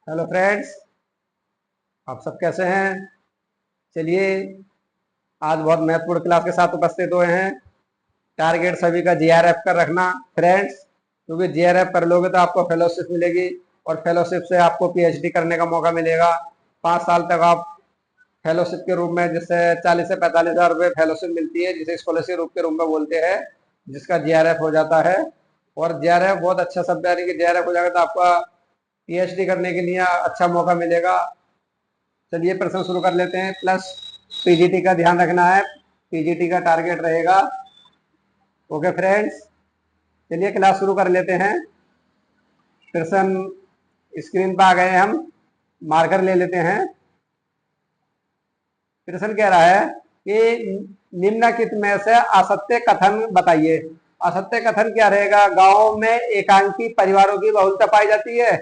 Hello friends, आप सब कैसे हैं। चलिए, आज बहुत महत्वपूर्ण क्लास के साथ उपस्थित हुए हैं। टारगेट सभी का जीआरएफ कर रखना फ्रेंड्स, क्योंकि जीआरएफ कर लोगे तो आपको फेलोशिप मिलेगी और फेलोशिप से आपको पीएचडी करने का मौका मिलेगा। 5 साल तक आप फेलोशिप के रूप में, जिससे 40 से 45 हज़ार रुपये फेलोशिप मिलती है, जिसे स्कॉलरशिप रूप के रूप में बोलते हैं, जिसका जीआरएफ हो जाता है। और जीआरएफ बहुत अच्छा शब्द है, यानी कि जीआरएफ हो जाएगा तो आपका पीएचडी करने के लिए अच्छा मौका मिलेगा। चलिए प्रश्न शुरू कर लेते हैं। प्लस पीजीटी का ध्यान रखना है, पीजीटी का टारगेट रहेगा। ओके फ्रेंड्स, चलिए क्लास शुरू कर लेते हैं। प्रश्न स्क्रीन पर आ गए, हम मार्कर ले लेते हैं। प्रश्न कह रहा है कि निम्नलिखित में से असत्य कथन बताइए। असत्य कथन क्या रहेगा? गांव में एकांकी परिवारों की बहुलता पाई जाती है।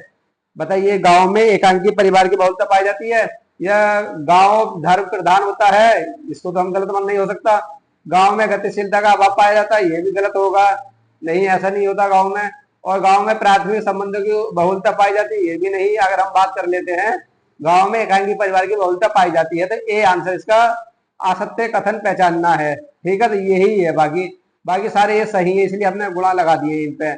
बताइए, गांव में एकांकी परिवार की बहुलता पाई जाती है या गांव धर्म प्रधान होता है? इसको तो हम गलत मान नहीं हो सकता। गांव में गतिशीलता का अभाव पाया जाता है, ये भी गलत होगा। नहीं, ऐसा नहीं होता गांव में। और गांव में प्राथमिक संबंधों की बहुलता पाई जाती है, ये भी नहीं। अगर हम बात कर लेते हैं गांव में एकांकी परिवार की बहुलता पाई जाती है, तो ए आंसर इसका असत्य कथन पहचानना है। ठीक है, तो यही है। बाकी बाकी सारे ये सही है, इसलिए हमने गुणा लगा दिए इन पे।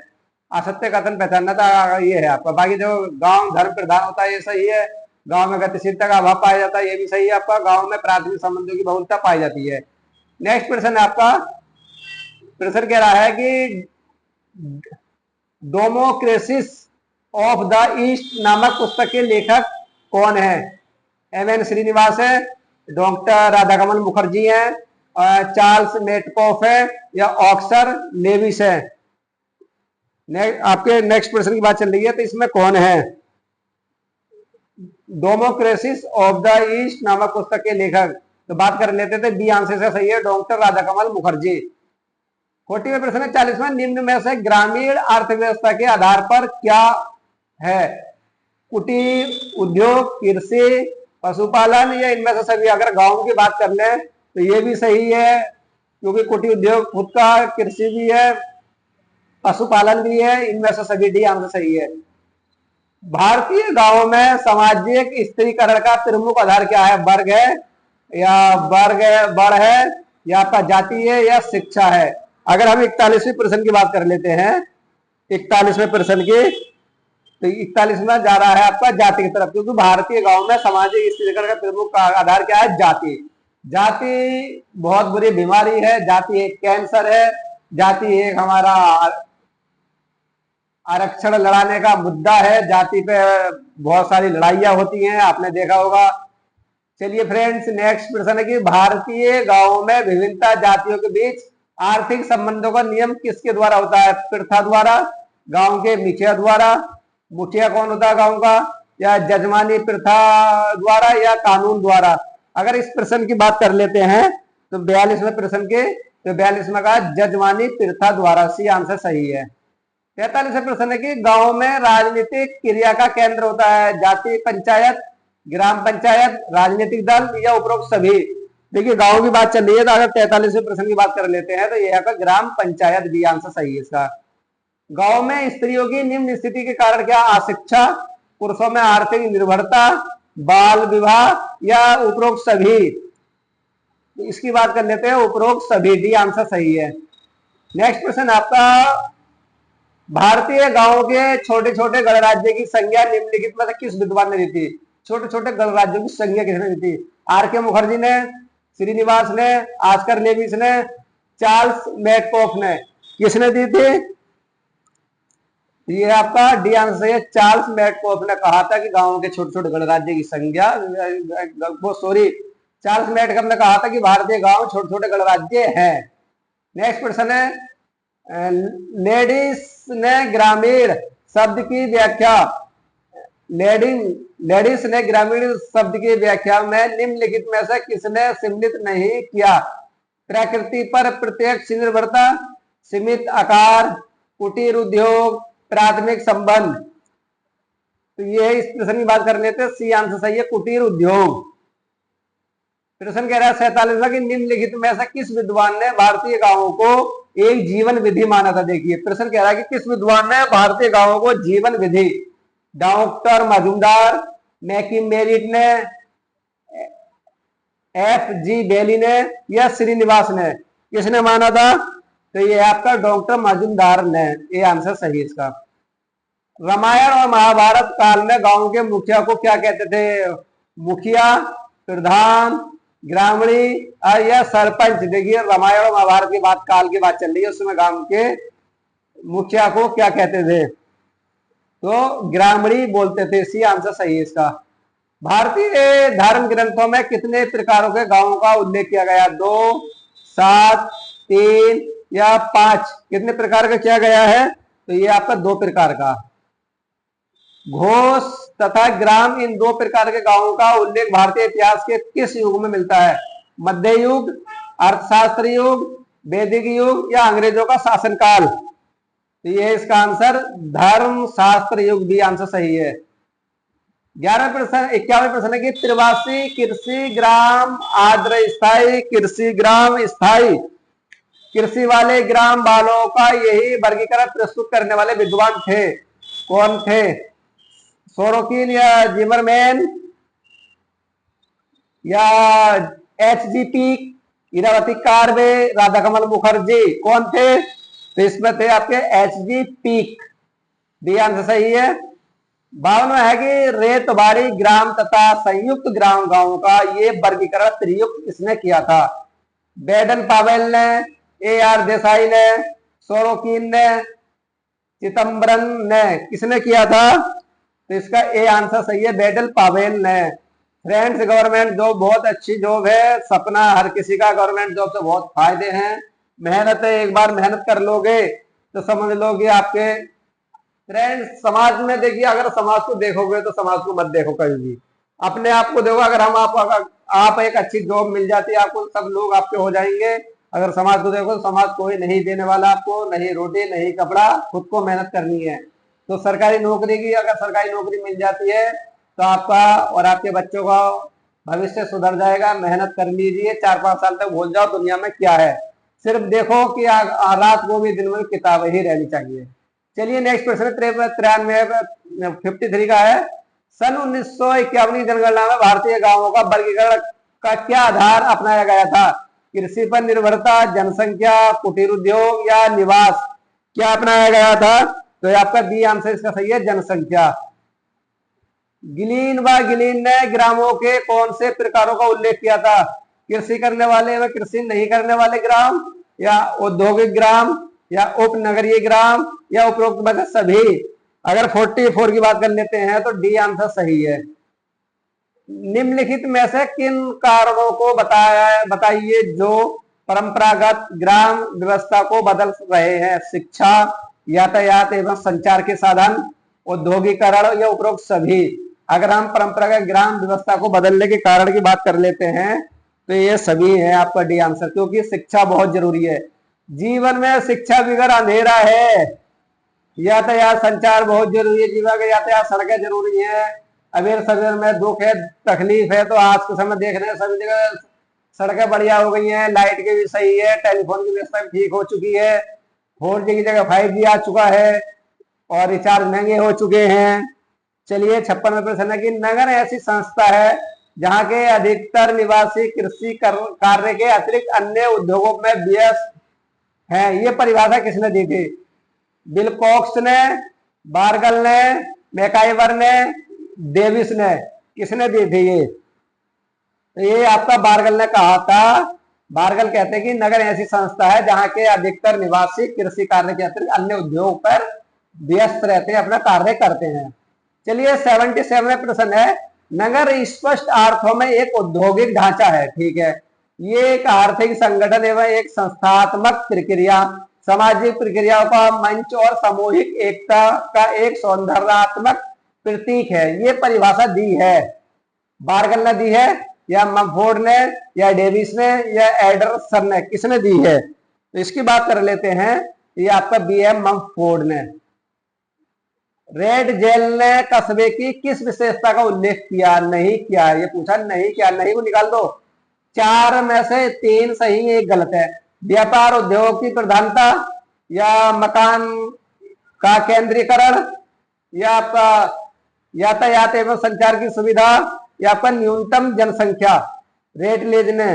असत्य कथन पहचानना था, ये है आपका। बाकी जो गांव धर्म प्रधान होता है, ये सही है। गांव में गतिशीलता का अभाव पाया जाता है, ये भी सही है आपका। गांव में प्राथमिक संबंधों की बहुलता पाई जाती है। नेक्स्ट प्रश्न है आपका। प्रश्न कह रहा है कि डेमोक्रेसीज ऑफ द ईस्ट नामक पुस्तक के लेखक कौन है? एम.एन. श्रीनिवास है, डॉक्टर राधाकमल मुखर्जी है, चार्ल्स मेटकॉफ है, या ऑक्सर लेविस है। आपके नेक्स्ट प्रश्न की बात चल रही है, तो इसमें कौन है? डेमोक्रेसीज ऑफ द ईस्ट नामक पुस्तक के लेखक, तो बात कर लेते थे। बी आंसर से सही है, डॉक्टर राधाकमल मुखर्जी। 40वां प्रश्न है। 40वां, निम्न में से ग्रामीण अर्थव्यवस्था के आधार पर क्या है? कुटीर उद्योग, कृषि, पशुपालन, या इनमें से सभी? अगर गांव की बात कर ले तो ये भी सही है, क्योंकि कुटीर उद्योग खुद का, कृषि भी है, पशुपालन भी है। इनमें से सभी डी आंसर सही है। भारतीय गांवों में सामाजिक स्त्रीकरण का प्रमुख आधार क्या है? वर्ग है, या बड़ है, या आपका जाति है, या शिक्षा है? अगर हम 41वें प्रश्न की बात कर लेते हैं, 41वें प्रश्न की, तो 41वां जा रहा है आपका जाति की तरफ, क्योंकि भारतीय गांव में सामाजिक स्त्रीकरण का प्रमुख आधार क्या है? जाति। जाति बहुत बुरी बीमारी है, जाति एक कैंसर है, जाति एक हमारा आरक्षण लड़ाने का मुद्दा है। जाति पे बहुत सारी लड़ाइयां होती हैं, आपने देखा होगा। चलिए फ्रेंड्स, नेक्स्ट प्रश्न है कि भारतीय गांवों में विभिन्नता जातियों के बीच आर्थिक संबंधों का नियम किसके द्वारा होता है? प्रथा द्वारा, गांव के मुखिया द्वारा। मुखिया कौन होता है गांव का? या जजमानी प्रथा द्वारा, या कानून द्वारा? अगर इस प्रश्न की बात कर लेते हैं तो 42वें प्रश्न के, तो 42वां का जजमानी प्रथा द्वारा, सी आंसर सही है। 43वें प्रश्न है कि गांव में राजनीतिक क्रिया का केंद्र होता है? जाति पंचायत, ग्राम पंचायत, राजनीतिक दल, या उपरोक्त सभी? देखिए, गांव की बात चल रही है, तो अगर 43वें प्रश्न की बात कर लेते हैं तो यह आपका ग्राम पंचायत, बी आंसर सही है इसका। गांव में स्त्रियों की निम्न स्थिति के कारण क्या? अशिक्षा, पुरुषों में आर्थिक निर्भरता, बाल विवाह, या उपरोक्त सभी? इसकी बात कर लेते हैं, उपरोक्त सभी, डी आंसर सही है। नेक्स्ट प्रश्न आपका। भारतीय गांवों के छोटे छोटे गणराज्य की संज्ञा निम्नलिखित में से किस विद्वान ने दी थी? छोटे छोटे गणराज्यों की संज्ञा किसने दी थी? आर.के. मुखर्जी ने, श्रीनिवास ने, ऑस्कर लेविस ने, चार्ल्स मेटकॉफ ने? किसने दी थी? ये आपका डी आंसर है, चार्ल्स मेटकॉफ ने कहा था कि गांवों के छोटे छोटे गणराज्य की संज्ञा, चार्ल्स मेटकॉफ ने कहा था कि भारतीय गांव छोटे छोटे गणराज्य हैं। नेक्स्ट प्रश्न है। लेडीज ने ग्रामीण शब्द की व्याख्या, लेडीज ने ग्रामीण शब्द की व्याख्या में निम्नलिखित में से किसने सम्मिलित नहीं किया? प्रकृति पर प्रत्यक्ष निर्भरता, सीमित आकार, कुटीर उद्योग, प्राथमिक संबंध? तो ये इस प्रश्न की बात कर लेते हैं, सी आंसर सही है, कुटीर उद्योग। प्रश्न कह रहा है 47वां कि निम्नलिखित में से किस विद्वान ने भारतीय गांवों को एक जीवन विधि माना था? देखिए, प्रश्न कह रहा है कि किस विद्वान ने भारतीय गांवों को जीवन विधि डॉक्टर मजूमदार, मैकिम मेरिट ने, एफ जी बेली ने या श्रीनिवास ने? किसने माना था? तो ये आपका डॉक्टर मजूमदार ने, ये आंसर सही है इसका। रामायण और महाभारत काल में गांव के मुखिया को क्या कहते थे? मुखिया, प्रधान, ग्रामीणी या सरपंच। देखिए रामायण और महाभारत की बात, काल की बात चल रही है, उसमें गांव के मुखिया को क्या कहते थे? तो ग्रामीणी बोलते थे। इसी आंसर सही है इसका। भारतीय धर्म ग्रंथों में कितने प्रकारों के गांवों का उल्लेख किया गया? 2, 7, 3 या 5? कितने प्रकार का किया गया है? तो ये आपका 2 प्रकार का। घोष तथा ग्राम, इन 2 प्रकार के गांवों का उल्लेख भारतीय इतिहास के किस युग में मिलता है? मध्य युग, अर्थशास्त्र युग, वैदिक युग या अंग्रेजों का शासनकाल? तो ये इसका आंसर धर्म शास्त्र युग भी आंसर सही है। 11वें प्रश्न, 51वें प्रश्न है कि त्रिवासी कृषि ग्राम आर्द्र स्थायी कृषि ग्राम स्थायी कृषि वाले ग्राम वालों का यही वर्गीकरण प्रस्तुत करने वाले विद्वान थे। कौन थे? सोरोकिन या जिमरमैन या एच.जी. पीक, इरावती कार्वे, राधाकमल मुखर्जी? कौन थे? तो इसमें थे आपके एच.जी. पीक। डी आंसर सही है। 52वां है कि रेतबाड़ी ग्राम तथा संयुक्त ग्राम गांवों का ये वर्गीकरण त्रियुक्त किसने किया था? बेडन पावेल ने, ए.आर. देसाई ने, सोरोकिन ने, चिदम्बरम ने? किसने किया था? तो इसका ए आंसर सही है, बेडल पावेल ने। फ्रेंड्स, गवर्नमेंट जॉब बहुत अच्छी जॉब है, सपना हर किसी का गवर्नमेंट जॉब से बहुत फायदे हैं। मेहनत है, एक बार मेहनत कर लोगे तो समझ लोगे आपके। फ्रेंड्स, समाज में देखिए, अगर समाज को देखोगे तो समाज को मत देखो कभी भी, अपने आप को देखो। अगर आप एक अच्छी जॉब मिल जाती है आपको, सब लोग आपके हो जाएंगे। अगर समाज को देखो तो समाज कोई नहीं देने वाला आपको, नहीं रोटी नहीं कपड़ा, खुद को मेहनत करनी है। तो सरकारी नौकरी की, अगर सरकारी नौकरी मिल जाती है तो आपका और आपके बच्चों का भविष्य सुधर जाएगा। मेहनत कर लीजिए, 4-5 साल तक भूल जाओ दुनिया में क्या है, सिर्फ देखो कि रात को भी दिन में किताबें ही रहनी चाहिए। चलिए नेक्स्ट प्रश्न 53 का है। सन 1951 की जनगणना में भारतीय गांवों का वर्गीकरण का क्या आधार अपनाया गया था? कृषि पर निर्भरता, जनसंख्या, कुटीर उद्योग या निवास? क्या अपनाया गया था? तो आपका बी आंसर इसका सही है, जनसंख्या। गिलीन व गिलीन ने ग्रामों के कौन से प्रकारों का उल्लेख किया था? कृषि करने वाले व कृषि नहीं करने वाले ग्राम, या औद्योगिक ग्राम, या उपनगरीय ग्राम, या उपरोक्त में सभी? अगर 44 की बात कर लेते हैं तो डी आंसर सही है। निम्नलिखित में से किन कारणों को बताइए जो परंपरागत ग्राम व्यवस्था को बदल रहे हैं? शिक्षा, यातायात एवं संचार के साधन, औद्योगिकरण या उपरोक्त सभी? अगर हम परंपरागत ग्राम व्यवस्था को बदलने के कारण की बात कर लेते हैं तो ये सभी है आपका डी आंसर, क्योंकि शिक्षा बहुत जरूरी है। जीवन में शिक्षा बिगर अंधेरा है। यातायात संचार बहुत जरूरी है, जीवन का यातायात, सड़कें जरूरी है। अबेर सवेर में दुख है, तकलीफ है, तो आज के समय देख रहे हैं सभी जगह सड़कें बढ़िया हो गई हैं, लाइट की भी सही है, टेलीफोन की व्यवस्था भी ठीक हो चुकी है, 4G की जगह 5G आ चुका है और रिचार्ज महंगे हो चुके हैं। चलिए 56वें प्रश्न है कि नगर ऐसी संस्था है जहां के अधिकतर निवासी कृषि कार्य के अतिरिक्त अन्य उद्योगों में व्यस्त हैं। ये परिभाषा किसने दी थी? विल्कॉक्स ने, बार्गल ने, मैकाइवर ने, डेविस ने? किसने दी थी ये? तो ये आपका बार्गल ने कहा था। बार्गल कहते हैं कि नगर ऐसी संस्था है जहां के अधिकतर निवासी कृषि कार्य के अतिरिक्त अन्य उद्योग पर व्यस्त रहते हैं, अपना कार्य करते हैं। चलिए 77वें प्रश्न है। नगर स्पष्ट अर्थों में एक औद्योगिक ढांचा है, ठीक है। ये एक आर्थिक संगठन एवं एक संस्थात्मक प्रक्रिया, सामाजिक प्रक्रियाओं का मंच और सामूहिक एकता का एक सौंदर्यात्मक प्रतीक है। ये परिभाषा दी है, बार्गल ने दी है या मम्फोर्ड ने या डेविस ने या एडरसन ने? किसने दी है? तो इसकी बात कर लेते हैं। ये आपका बी है, मम्फोर्ड ने। रेड जेल ने कस्बे की किस विशेषता का उल्लेख किया? नहीं किया, ये पूछा नहीं किया, नहीं को निकाल दो। 4 में से 3 सही, 1 गलत है। व्यापार उद्योग की प्रधानता, या मकान का केंद्रीकरण, या आपका यातायात एवं संचार की सुविधा या पर न्यूनतम जनसंख्या रेट लेने।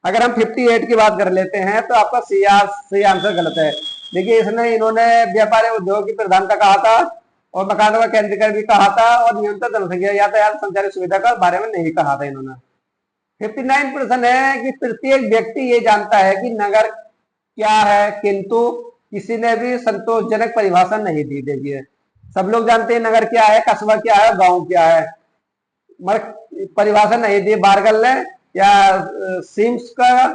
अगर हम 58 की बात कर लेते हैं तो आपका सी आंसर गलत है। देखिए इसने इन्होंने व्यापार एवं उद्योग की प्रधानता कहा था और मकानों का केंद्रीकरण भी कहा था और न्यूनतम जनसंख्या यातायात संचार सुविधा का बारे में नहीं कहा था इन्होंने। 59% है कि प्रत्येक व्यक्ति ये जानता है कि नगर क्या है, किंतु किसी ने भी संतोषजनक परिभाषा नहीं दी। देखिए सब लोग जानते हैं नगर क्या है, कस्बा क्या है, गांव क्या है, मगर परिभाषा नहीं दी बारगल ने या सिम्स का,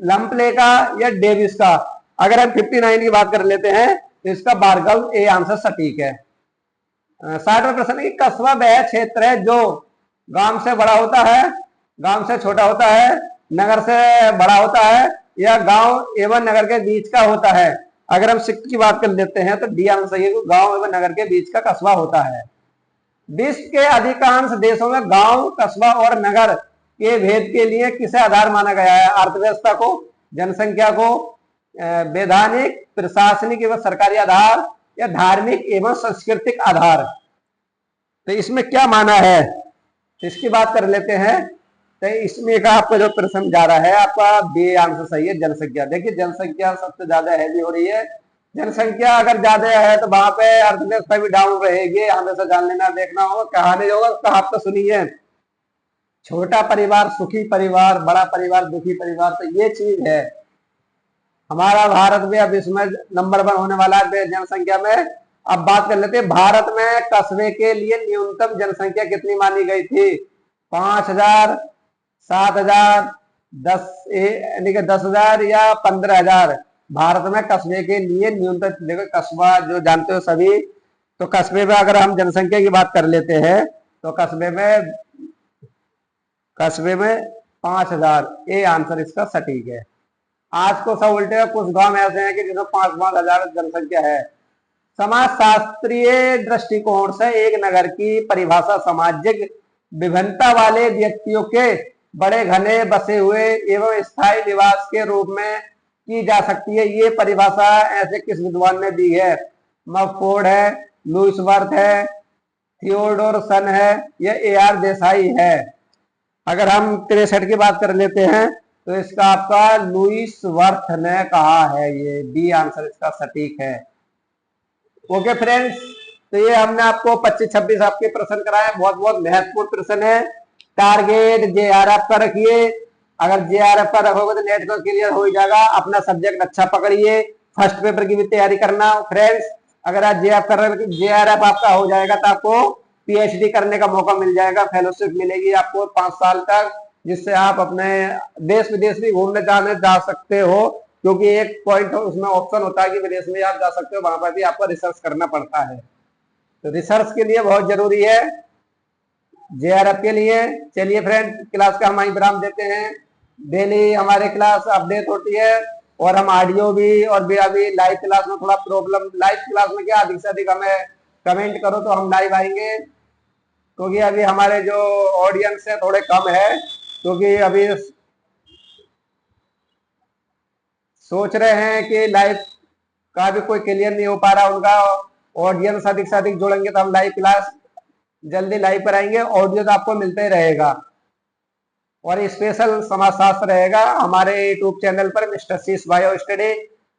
लम्पले का या डेविस का। अगर हम 59 की बात कर लेते हैं तो इसका बारगल ए आंसर सटीक है। 60वां प्रश्न है कि कस्बा वह क्षेत्र है जो गांव से बड़ा होता है, गांव से छोटा होता है, नगर से बड़ा होता है या गांव एवं नगर के बीच का होता है। अगर हम सिक्स की बात कर लेते हैं तो डी आंसर सही है, गांव एवं नगर के बीच का कस्बा होता है। विश्व के अधिकांश देशों में गांव, कस्बा और नगर के भेद के लिए किसे आधार माना गया है? अर्थव्यवस्था को, जनसंख्या को, वैधानिक, प्रशासनिक एवं सरकारी आधार या धार्मिक एवं सांस्कृतिक आधार। तो इसमें क्या माना है इसकी बात कर लेते हैं। तो इसमें का आपका जो प्रश्न जा रहा है आपका बी आंसर सही है, जनसंख्या। देखिए जनसंख्या सबसे ज्यादा हैवी हो रही है। जनसंख्या अगर ज्यादा है तो वहां पे अर्थव्यवस्था भी डाउन रहेगी, हमेशा जान लेना, देखना होगा कहानी होगा कहावत तो सुनी है, छोटा परिवार सुखी परिवार, बड़ा परिवार दुखी परिवार। तो ये चीज है। हमारा भारत भी अब इसमें नंबर 1 होने वाला है जनसंख्या में। अब बात कर लेते हैं भारत में कस्बे के लिए न्यूनतम जनसंख्या कितनी मानी गई थी? 5,000, 7,000, 10,000 या 15,000। भारत में कस्बे के लिए न्यूनतम, देखो कस्बा जो जानते हो सभी, तो कस्बे में अगर हम जनसंख्या की बात कर लेते हैं तो कस्बे में 5,000 ए आंसर इसका सटीक है। आज को सब उल्टे, कुछ गांव ऐसे हैं कि जिसमें 5,000 जनसंख्या है। समाज शास्त्रीय दृष्टिकोण से एक नगर की परिभाषा सामाजिक विभिन्नता वाले व्यक्तियों के बड़े घने बसे हुए एवं स्थायी निवास के रूप में की जा सकती है। ये परिभाषा ऐसे किस विद्वान ने दी है? मफोर्ड है, लुईस वर्थ है, थियोडोर सन है या ए.आर. देसाई है। अगर हम 63 की बात कर लेते हैं तो इसका आपका लुईस वर्थ ने कहा है, ये बी आंसर इसका सटीक है। ओके फ्रेंड्स, तो ये हमने आपको 25-26 आपके प्रश्न कराए, बहुत बहुत महत्वपूर्ण प्रश्न है। टारगेट जेआरएफ का रखिए, अगर जेआरएफ का रखोगे तो नेट तो क्लियर हो ही जाएगा। अपना सब्जेक्ट अच्छा पकड़िए, फर्स्ट पेपर की भी तैयारी करना फ्रेंड्स। अगर आप जेआरएफ आपका हो जाएगा तो आपको पीएचडी करने का मौका मिल जाएगा, फेलोशिप मिलेगी आपको 5 साल तक, जिससे आप अपने देश विदेश भी घूमने जा सकते हो। क्योंकि एक पॉइंट उसमें ऑप्शन होता है कि विदेश में आप जा सकते हो, वहां पर भी आपको रिसर्च करना पड़ता है। तो रिसर्च के लिए बहुत जरूरी है जेआरएफ के लिए। चलिए फ्रेंड, क्लास का हम विराम देते हैं। डेली हमारे क्लास अपडेट होती है और हम ऑडियो भी, और भी अभी लाइव क्लास में थोड़ा प्रॉब्लम, लाइव क्लास में क्या अधिक से अधिक हमें कमेंट करो तो हम लाइव आएंगे, क्योंकि अभी हमारे जो ऑडियंस है थोड़े कम है, क्योंकि अभी सोच रहे हैं कि लाइव का भी कोई क्लियर नहीं हो पा रहा उनका। ऑडियंस अधिक से अधिक जुड़ेंगे तो हम लाइव क्लास जल्दी लाइव पर आएंगे। ऑडियो तो आपको मिलता ही रहेगा और स्पेशल समाजशास्त्र रहेगा हमारे यूट्यूब चैनल पर, मिस्टर शीश बायो स्टडी।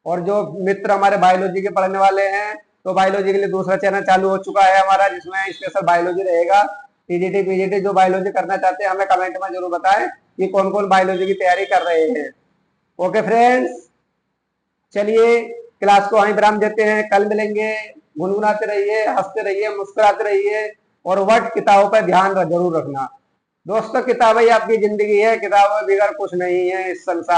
और जो मित्र हमारे बायोलॉजी के पढ़ने वाले हैं तो बायोलॉजी के लिए दूसरा चैनल चालू हो चुका है हमारा, जिसमें स्पेशल बायोलॉजी रहेगा। टीजीटी पीजीटी जो बायोलॉजी करना चाहते हैं हमें कमेंट में जरूर बताएं कि कौन कौन बायोलॉजी की तैयारी कर रहे हैं। ओके फ्रेंड्स, चलिए क्लास को वहीं विराम देते हैं। कल मिलेंगे। गुनगुनाते रहिए, हंसते रहिए, मुस्कुराते रहिए और वर्ड किताबों पर ध्यान जरूर रखना दोस्तों। किताबें आपकी जिंदगी है, किताबें बिगड़ कुछ नहीं है इस संसार।